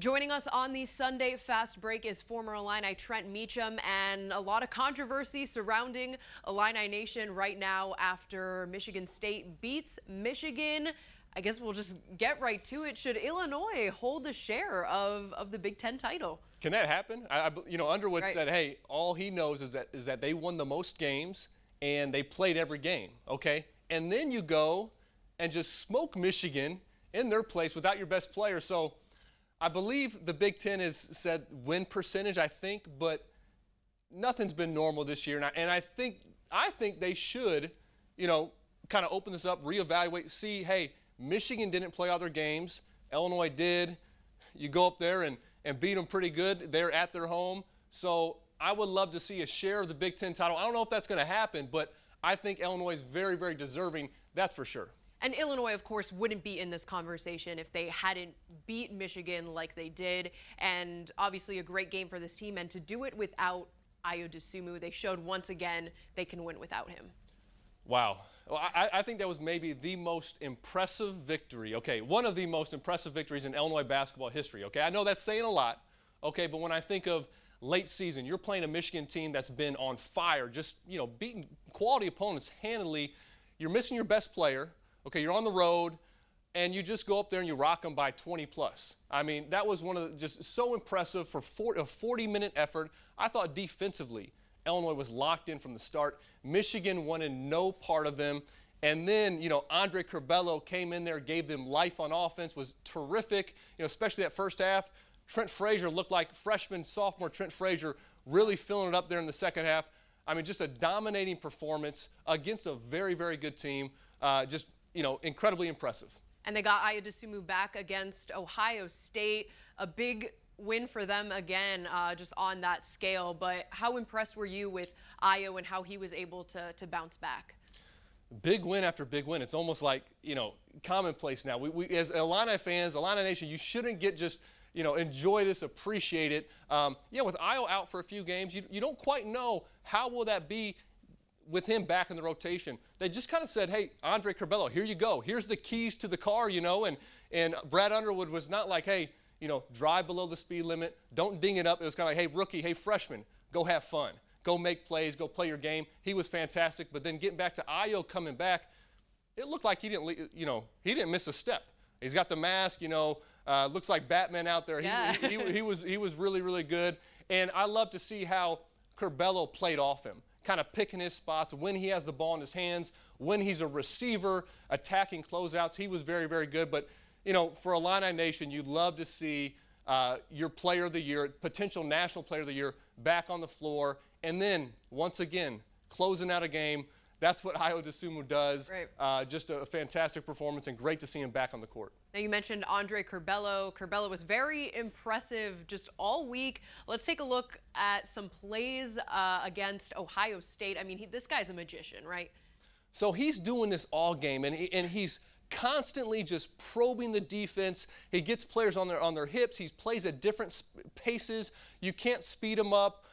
Joining us on the Sunday Fast Break is former Illini Trent Meacham, and a lot of controversy surrounding Illini Nation right now after Michigan State beats Michigan. I guess we'll just get right to it. Should Illinois hold a share of the Big Ten title? Can that happen? Underwood said, hey, all he knows is that they won the most games and they played every game, okay? And then you go and just smoke Michigan in their place without your best player. So I believe the Big Ten has said win percentage, I think, but nothing's been normal this year. And I think they should, kind of open this up, reevaluate, see, hey, Michigan didn't play all their games. Illinois did. You go up there and beat them pretty good. They're at their home. So I would love to see a share of the Big Ten title. I don't know if that's going to happen, but I think Illinois is very, very deserving. That's for sure. And Illinois, of course, wouldn't be in this conversation if they hadn't beat Michigan like they did. And obviously a great game for this team. And to do it without Ayo Dosunmu, they showed once again they can win without him. Wow. Well, I think that was maybe the most impressive victory. Okay, one of the most impressive victories in Illinois basketball history. Okay, I know that's saying a lot. Okay, but when I think of late season, you're playing a Michigan team that's been on fire, just, beating quality opponents handily. You're missing your best player. Okay, you're on the road, and you just go up there and you rock them by 20 plus. I mean, that was one of the, just so impressive for a 40-minute effort. I thought defensively, Illinois was locked in from the start. Michigan wanted no part of them. And then, Andre Curbelo came in there, gave them life on offense, was terrific, especially that first half. Trent Frazier looked like sophomore Trent Frazier, really filling it up there in the second half. I mean, just a dominating performance against a very, very good team. Incredibly impressive. And they got Ayo Dosunmu back against Ohio State. A big win for them again, just on that scale. But how impressed were you with Ayo and how he was able to bounce back? Big win after big win. It's almost like, commonplace now. We as Illini fans, Illini Nation, you shouldn't get just, enjoy this, appreciate it. With Ayo out for a few games, you don't quite know how will that be with him back in the rotation. They just kind of said, hey, Andre Curbelo, here you go. Here's the keys to the car, and Brad Underwood was not like, hey, drive below the speed limit, don't ding it up. It was kind of like, hey, rookie, hey, freshman, go have fun. Go make plays, go play your game. He was fantastic, but then getting back to Ayo coming back, it looked like he didn't miss a step. He's got the mask, looks like Batman out there. Yeah. He was really, really good. And I love to see how Curbelo played off him, kind of picking his spots when he has the ball in his hands, when he's a receiver, attacking closeouts. He was very, very good. But, for Illini Nation, you'd love to see your player of the year, potential national player of the year, back on the floor. And then, once again, closing out a game. That's what Ayo Dosunmu does. Right. Just a fantastic performance, and great to see him back on the court. Now, you mentioned Andre Curbelo. Curbelo was very impressive just all week. Let's take a look at some plays against Ohio State. I mean, this guy's a magician, right? So he's doing this all game, and he's constantly just probing the defense. He gets players on their hips. He plays at different paces. You can't speed him up.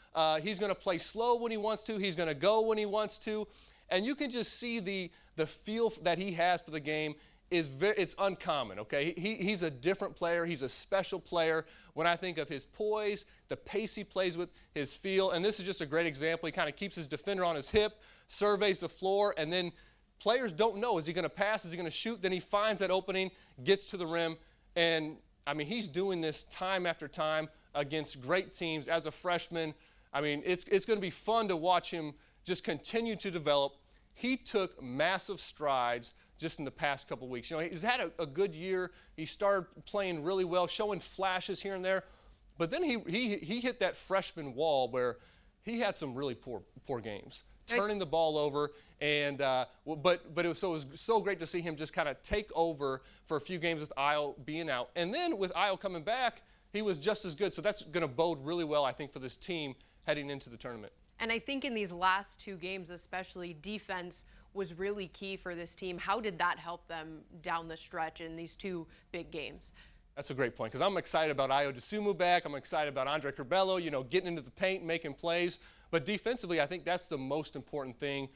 He's going to play slow when he wants to. He's going to go when he wants to. And you can just see the feel that he has for the game it's uncommon, okay? He's a different player. He's a special player. When I think of his poise, the pace he plays with, his feel, and this is just a great example. He kind of keeps his defender on his hip, surveys the floor, and then players don't know. Is he going to pass? Is he going to shoot? Then he finds that opening, gets to the rim, and, I mean, he's doing this time after time against great teams as a freshman. I mean, it's going to be fun to watch him just continue to develop. He took massive strides just in the past couple weeks. He's had a good year. He started playing really well, showing flashes here and there. But then he hit that freshman wall where he had some really poor games, turning the ball over. And but it was so great to see him just kind of take over for a few games with Ayo being out. And then with Ayo coming back, he was just as good. So that's going to bode really well, I think, for this team heading into the tournament. And I think in these last two games, especially, defense was really key for this team. How did that help them down the stretch in these two big games? That's a great point, because I'm excited about Ayo Dosunmu back. I'm excited about Andre Curbelo, getting into the paint, making plays. But defensively, I think that's the most important thing.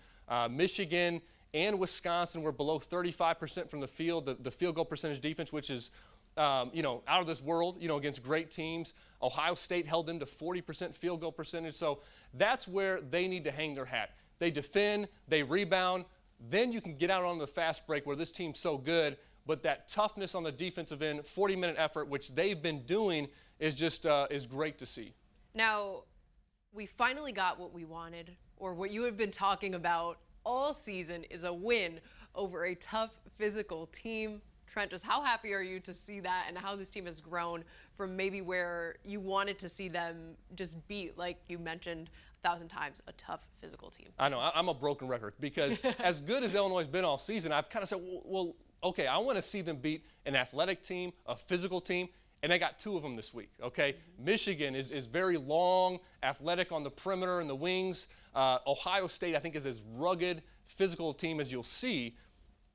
Michigan and Wisconsin were below 35% from the field, the field goal percentage defense, which is out of this world, against great teams. Ohio State held them to 40% field goal percentage. So that's where they need to hang their hat. They defend, they rebound, then you can get out on the fast break where this team's so good. But that toughness on the defensive end, 40-minute effort, which they've been doing, is just is great to see. Now, we finally got what we wanted, or what you have been talking about all season, is a win over a tough physical team. Trent, just how happy are you to see that and how this team has grown from maybe where you wanted to see them just beat, like you mentioned 1,000 times, a tough physical team? I know. I'm a broken record because as good as Illinois has been all season, I've kind of said, well, okay, I want to see them beat an athletic team, a physical team, and they got two of them this week, okay? Mm-hmm. Michigan is very long, athletic on the perimeter and the wings. Ohio State, I think, is as rugged, physical team as you'll see.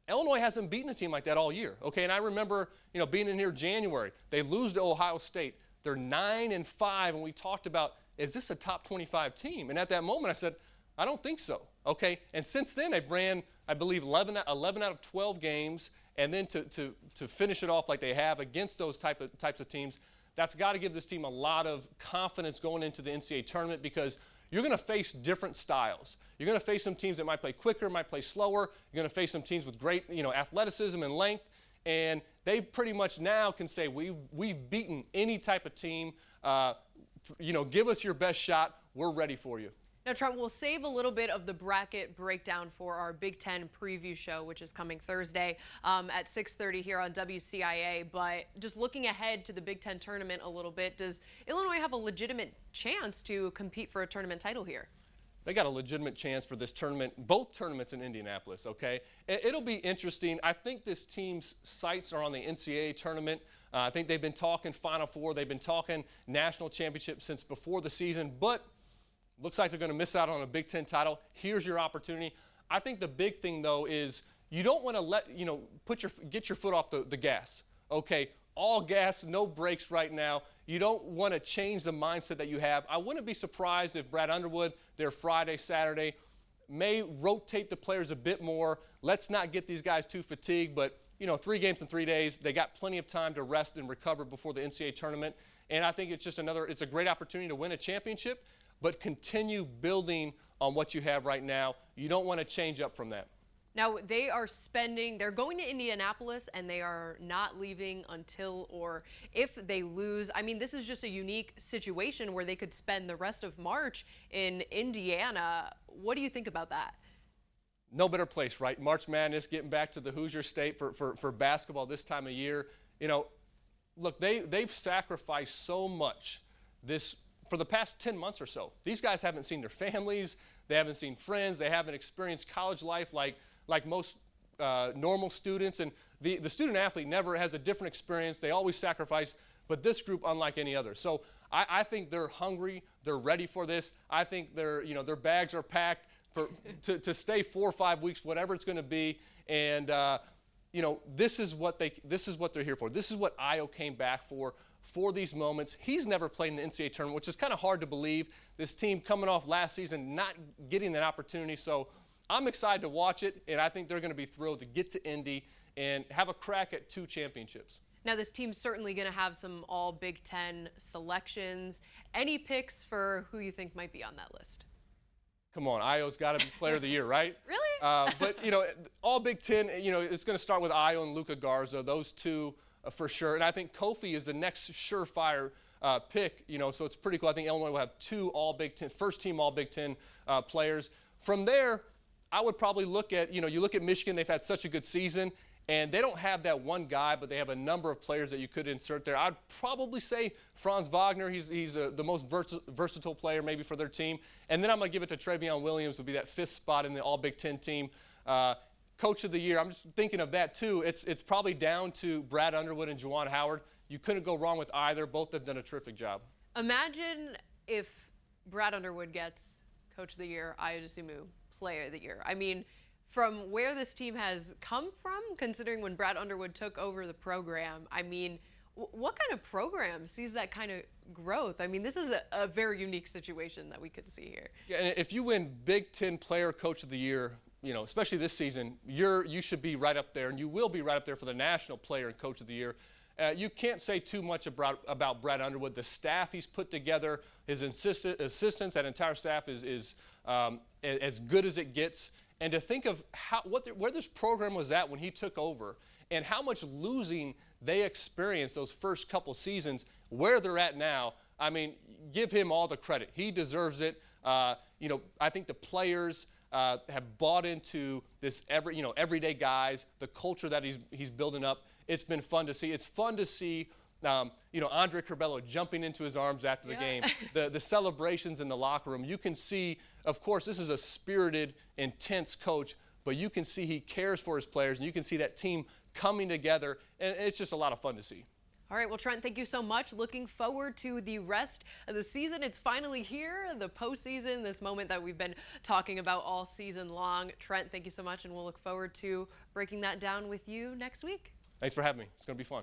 Illinois hasn't beaten a team like that all year, okay? And I remember, being in here January, they lose to Ohio State. They're 9-5, and we talked about, is this a top 25 team? And at that moment, I said, I don't think so, okay? And since then, they've ran, I believe, 11 out of 12 games, and then to finish it off like they have against those types of teams, that's got to give this team a lot of confidence going into the NCAA tournament because you're going to face different styles. You're going to face some teams that might play quicker, might play slower. You're going to face some teams with great, athleticism and length, and they pretty much now can say we've beaten any type of team. Give us your best shot. We're ready for you. Now, Trent, we'll save a little bit of the bracket breakdown for our Big Ten preview show, which is coming Thursday at 6:30 here on WCIA. But just looking ahead to the Big Ten tournament a little bit, does Illinois have a legitimate chance to compete for a tournament title here? They got a legitimate chance for this tournament, both tournaments in Indianapolis, okay? It'll be interesting. I think this team's sights are on the NCAA tournament. I think they've been talking Final Four. They've been talking national championship since before the season, but looks like they're going to miss out on a Big Ten title. Here's your opportunity. I think the big thing, though, is you don't want to get your foot off the gas, okay? All gas, no brakes right now. You don't want to change the mindset that you have. I wouldn't be surprised if Brad Underwood, their Friday, Saturday, may rotate the players a bit more. Let's not get these guys too fatigued, but 3 games in 3 days. They got plenty of time to rest and recover before the NCAA tournament. And I think it's just it's a great opportunity to win a championship, but continue building on what you have right now. You don't want to change up from that. Now, they're going to Indianapolis, and they are not leaving until or if they lose. I mean, this is just a unique situation where they could spend the rest of March in Indiana. What do you think about that? No better place, right? March Madness, getting back to the Hoosier State for basketball this time of year. Look, they've sacrificed so much for the past 10 months or so. These guys haven't seen their families. They haven't seen friends. They haven't experienced college life like most normal students. And the student athlete never has a different experience. They always sacrifice. But this group, unlike any other. So I think they're hungry. They're ready for this. I think their bags are packed to stay 4 or 5 weeks, whatever it's going to be. And this is what they're here for. This is what Ayo came back for these moments. He's never played in the NCAA tournament, which is kind of hard to believe. This team coming off last season, not getting that opportunity. So I'm excited to watch it, and I think they're going to be thrilled to get to Indy and have a crack at 2 championships. Now, this team's certainly going to have some all Big Ten selections. Any picks for who you think might be on that list? Come on, Ayo's got to be Player of the Year, right? Really? But all Big Ten, it's going to start with Ayo and Luka Garza, those two for sure. And I think Kofi is the next surefire pick. So it's pretty cool. I think Illinois will have 2 all Big Ten, first team all Big Ten players. From there, I would probably look at, you look at Michigan. They've had such a good season, and they don't have that one guy, but they have a number of players that you could insert there. I'd probably say Franz Wagner. He's the most versatile player maybe for their team. And then I'm going to give it to Trevion Williams, would be that 5th spot in the all Big Ten team. Coach of the Year, I'm just thinking of that too. It's probably down to Brad Underwood and Juwan Howard. You couldn't go wrong with either. Both have done a terrific job. Imagine if Brad Underwood gets Coach of the Year, Ayo Dosunmu Player of the Year. I mean, from where this team has come from, considering when Brad Underwood took over the program, I mean, what kind of program sees that kind of growth? I mean, this is a very unique situation that we could see here. Yeah, and if you win Big Ten Player Coach of the Year, especially this season, you should be right up there, and you will be right up there for the National Player and Coach of the Year You can't say too much about Brad Underwood. The staff he's put together, his assistants, that entire staff is as good as it gets. And to think of where this program was at when he took over and how much losing they experienced those first couple seasons, where they're at now, I mean, give him all the credit. He deserves it. I think the players have bought into this everyday guys, the culture that he's building up. It's been fun to see. It's fun to see Andre Curbelo jumping into his arms after the game, the celebrations in the locker room. You can see, of course, this is a spirited, intense coach, but you can see he cares for his players, and you can see that team coming together, and it's just a lot of fun to see. All right, well, Trent, thank you so much. Looking forward to the rest of the season. It's finally here, the postseason, this moment that we've been talking about all season long. Trent, thank you so much, and we'll look forward to breaking that down with you next week. Thanks for having me. It's going to be fun.